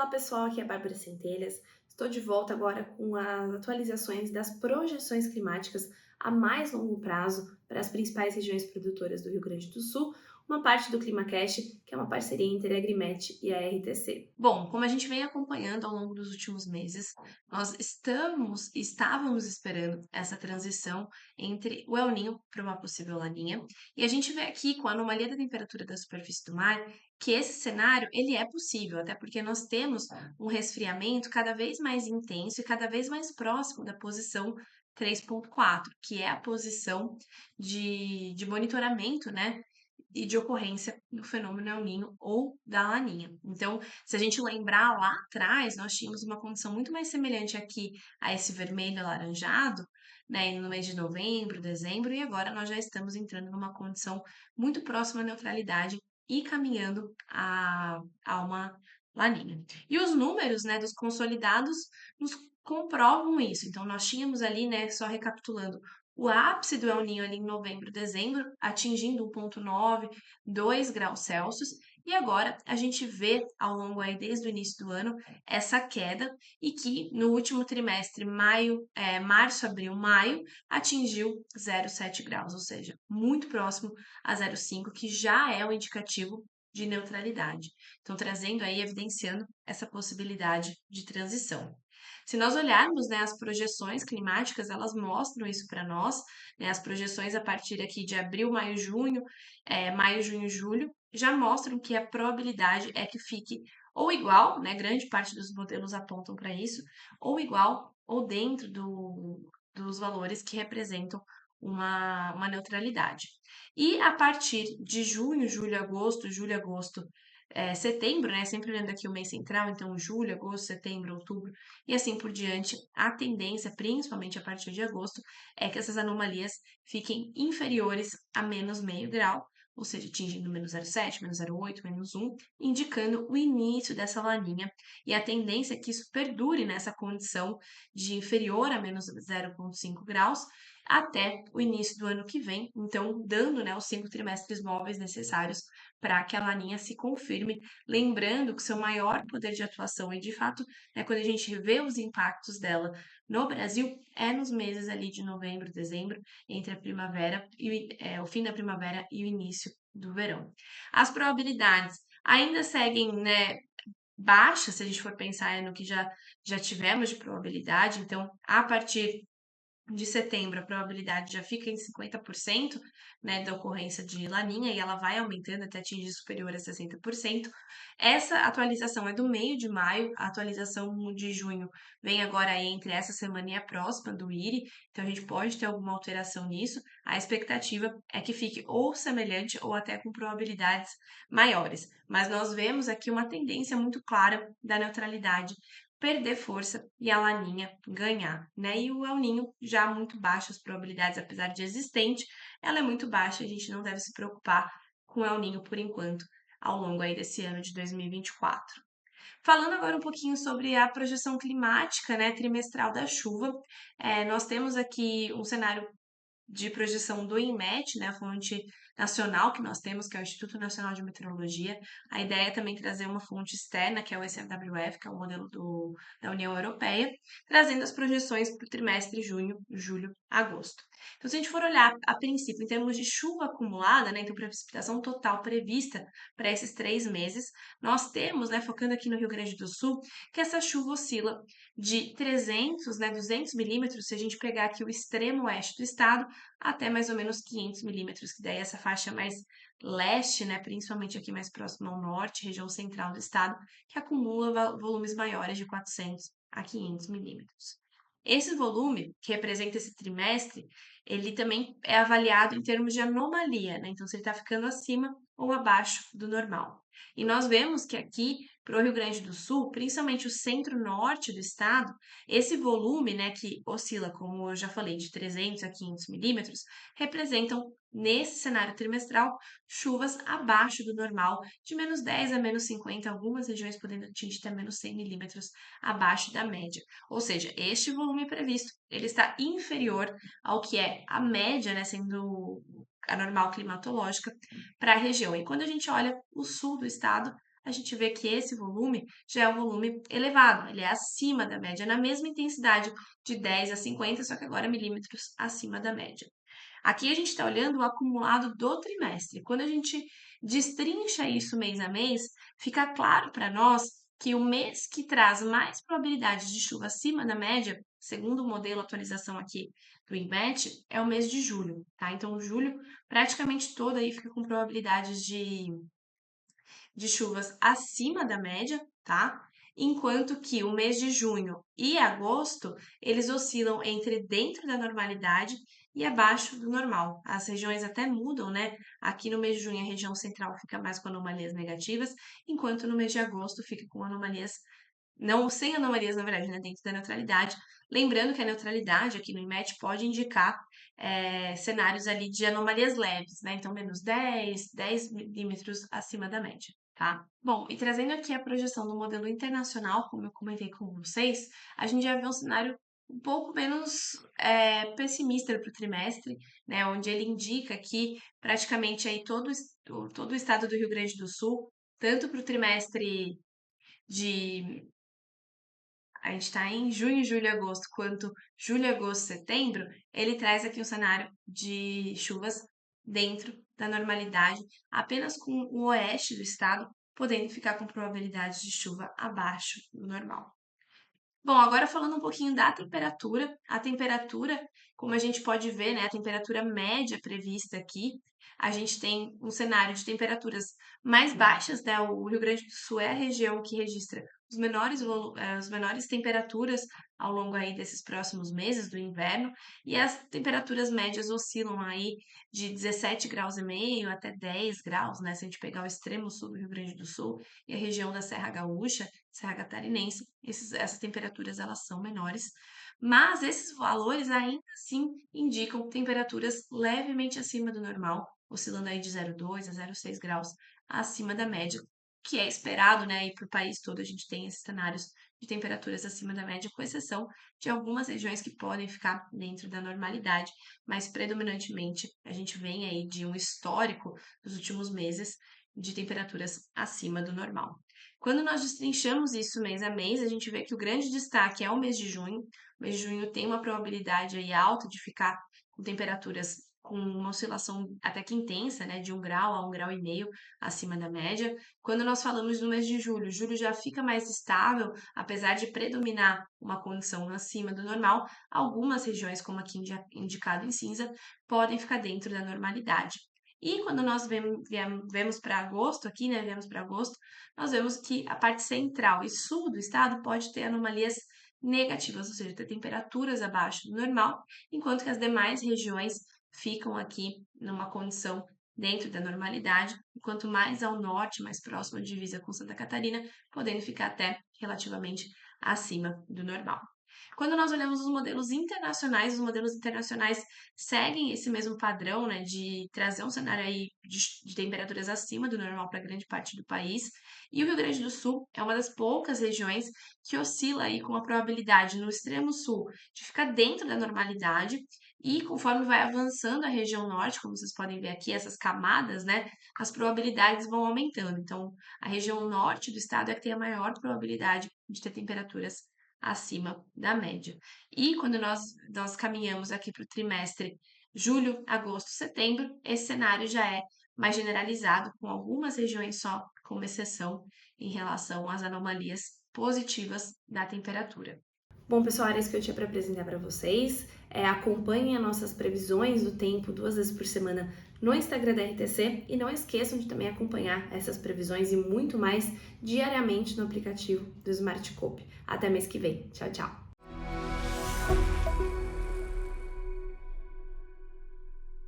Olá pessoal, aqui é a Bárbara Centelhas. Estou de volta agora com as atualizações das projeções climáticas a mais longo prazo para as principais regiões produtoras do Rio Grande do Sul, uma parte do ClimaCast, que é uma parceria entre a Agrimet e a RTC. Bom, como a gente vem acompanhando ao longo dos últimos meses, nós estávamos esperando essa transição entre o El Niño para uma possível Laninha, e a gente vê aqui com a anomalia da temperatura da superfície do mar que esse cenário ele é possível, até porque nós temos um resfriamento cada vez mais intenso e cada vez mais próximo da posição 3,4, que é a posição de monitoramento, né, e de ocorrência do fenômeno El Niño ou da Laninha. Então, se a gente lembrar lá atrás, nós tínhamos uma condição muito mais semelhante aqui a esse vermelho alaranjado, né, no mês de novembro, dezembro, e agora nós já estamos entrando numa condição muito próxima à neutralidade e caminhando a uma laninha. E os números, né, dos consolidados nos comprovam isso. Então, nós tínhamos ali, né, só recapitulando, o ápice do El Niño ali em novembro, dezembro, atingindo 1,9, 2 graus Celsius, e agora a gente vê ao longo aí desde o início do ano essa queda e que no último trimestre, março, abril, maio, atingiu 0,7 graus, ou seja, muito próximo a 0,5, que já é o indicativo de neutralidade. Então, trazendo aí, evidenciando essa possibilidade de transição. Se nós olharmos, né, as projeções climáticas, elas mostram isso para nós, né, as projeções a partir aqui de abril, maio, junho, julho, já mostram que a probabilidade é que fique ou igual, né, grande parte dos modelos apontam para isso, ou igual ou dentro dos valores que representam uma neutralidade. E a partir de junho, julho, agosto, setembro, né, sempre olhando aqui o mês central, então julho, agosto, setembro, outubro, e assim por diante, a tendência, principalmente a partir de agosto, é que essas anomalias fiquem inferiores a menos meio grau, ou seja, atingindo menos 0,7, menos 0,8, menos 1, indicando o início dessa laninha. E a tendência é que isso perdure nessa condição de inferior a menos 0,5 graus até o início do ano que vem, então dando, né, os 5 trimestres móveis necessários para que a laninha se confirme, lembrando que seu maior poder de atuação e de fato, né, quando a gente vê os impactos dela no Brasil, é nos meses ali de novembro, dezembro, entre a primavera e o fim da primavera e o início do verão. As probabilidades ainda seguem, né, baixas, se a gente for pensar no que já tivemos de probabilidade, então a partir de setembro, a probabilidade já fica em 50%, né, da ocorrência de laninha e ela vai aumentando até atingir superior a 60%. Essa atualização é do meio de maio, a atualização de junho vem agora aí entre essa semana e a próxima do IRI, então a gente pode ter alguma alteração nisso. A expectativa é que fique ou semelhante ou até com probabilidades maiores, mas nós vemos aqui uma tendência muito clara da neutralidade perder força e a Laninha ganhar, né? E o El Ninho já muito baixa as probabilidades, apesar de existente, ela é muito baixa, a gente não deve se preocupar com o El Ninho por enquanto, ao longo aí desse ano de 2024. Falando agora um pouquinho sobre a projeção climática, né, trimestral da chuva, nós temos aqui um cenário de projeção do INMET, né, a fonte nacional que nós temos, que é o Instituto Nacional de Meteorologia. A ideia é também trazer uma fonte externa, que é o SNWF, que é o modelo da União Europeia, trazendo as projeções para o trimestre junho, julho, agosto. Então, se a gente for olhar a princípio em termos de chuva acumulada, né, então precipitação total prevista para esses 3 meses, nós temos, né, focando aqui no Rio Grande do Sul, que essa chuva oscila de 300, né, 200 milímetros, se a gente pegar aqui o extremo oeste do estado, até mais ou menos 500 milímetros, que daí essa faixa mais leste, né, principalmente aqui mais próximo ao norte, região central do estado, que acumula volumes maiores de 400 a 500 milímetros. Esse volume, que representa esse trimestre, ele também é avaliado em termos de anomalia, né? Então, se ele está ficando acima ou abaixo do normal. E nós vemos que aqui, para o Rio Grande do Sul, principalmente o centro-norte do estado, esse volume, né, que oscila, como eu já falei, de 300 a 500 milímetros, representam, nesse cenário trimestral, chuvas abaixo do normal, de menos 10 a menos 50, algumas regiões podendo atingir até menos 100 milímetros abaixo da média. Ou seja, este volume previsto, ele está inferior ao que é a média, né, sendo a normal climatológica para a região. E quando a gente olha o sul do estado, a gente vê que esse volume já é um volume elevado, ele é acima da média, na mesma intensidade de 10 a 50, só que agora milímetros acima da média. Aqui a gente está olhando o acumulado do trimestre. Quando a gente destrincha isso mês a mês, fica claro para nós que o mês que traz mais probabilidade de chuva acima da média, segundo o modelo atualização aqui do INMET, é o mês de julho, tá? Então, julho praticamente todo aí fica com probabilidades de chuvas acima da média, tá? Enquanto que o mês de junho e agosto, eles oscilam entre dentro da normalidade e abaixo do normal. As regiões até mudam, né? Aqui no mês de junho a região central fica mais com anomalias negativas, enquanto no mês de agosto fica com anomalias, não sem anomalias, na verdade, né? Dentro da neutralidade. Lembrando que a neutralidade aqui no IMET pode indicar cenários ali de anomalias leves, né? Então, menos 10 milímetros acima da média. Tá? Bom, e trazendo aqui a projeção do modelo internacional, como eu comentei com vocês, a gente já vê um cenário um pouco menos pessimista para o trimestre, né, onde ele indica que praticamente aí todo o estado do Rio Grande do Sul, tanto para o trimestre de a gente está em junho, julho e agosto, quanto julho, agosto, setembro, ele traz aqui um cenário de chuvas dentro da normalidade, apenas com o oeste do estado podendo ficar com probabilidade de chuva abaixo do normal. Bom, agora falando um pouquinho da temperatura. A temperatura, como a gente pode ver, né, a temperatura média prevista aqui, a gente tem um cenário de temperaturas mais baixas, né? O Rio Grande do Sul é a região que registra as menores temperaturas ao longo aí desses próximos meses do inverno, e as temperaturas médias oscilam aí de 17 graus e meio até 10 graus, né? Se a gente pegar o extremo sul do Rio Grande do Sul e a região da Serra Gaúcha, Serra Catarinense, essas temperaturas elas são menores, mas esses valores ainda assim indicam temperaturas levemente acima do normal, oscilando aí de 0,2 a 0,6 graus acima da média, que é esperado, né? E para o país todo a gente tem esses cenários de temperaturas acima da média, com exceção de algumas regiões que podem ficar dentro da normalidade, mas predominantemente a gente vem aí de um histórico dos últimos meses de temperaturas acima do normal. Quando nós destrinchamos isso mês a mês, a gente vê que o grande destaque é o mês de junho. O mês de junho tem uma probabilidade aí alta de ficar com temperaturas com uma oscilação até que intensa, né, de 1 grau a 1,5 graus acima da média. Quando nós falamos do mês de julho, julho já fica mais estável, apesar de predominar uma condição acima do normal. Algumas regiões, como aqui indicado em cinza, podem ficar dentro da normalidade. E quando nós vemos para agosto aqui, né, viemos para agosto, nós vemos que a parte central e sul do estado pode ter anomalias negativas, ou seja, ter temperaturas abaixo do normal, enquanto que as demais regiões ficam aqui numa condição dentro da normalidade, e quanto mais ao norte, mais próximo à divisa com Santa Catarina, podendo ficar até relativamente acima do normal. Quando nós olhamos os modelos internacionais seguem esse mesmo padrão, né, de trazer um cenário aí de temperaturas acima do normal para grande parte do país. E o Rio Grande do Sul é uma das poucas regiões que oscila aí com a probabilidade no extremo sul de ficar dentro da normalidade. E conforme vai avançando a região norte, como vocês podem ver aqui, essas camadas, né, as probabilidades vão aumentando. Então, a região norte do estado é que tem a maior probabilidade de ter temperaturas acima da média. E quando nós caminhamos aqui para o trimestre julho, agosto, setembro, esse cenário já é mais generalizado, com algumas regiões só como exceção em relação às anomalias positivas da temperatura. Bom, pessoal, era isso que eu tinha para apresentar para vocês. Acompanhem as nossas previsões do tempo 2 vezes por semana no Instagram da RTC e não esqueçam de também acompanhar essas previsões e muito mais diariamente no aplicativo do Smartscope. Até mês que vem. Tchau, tchau!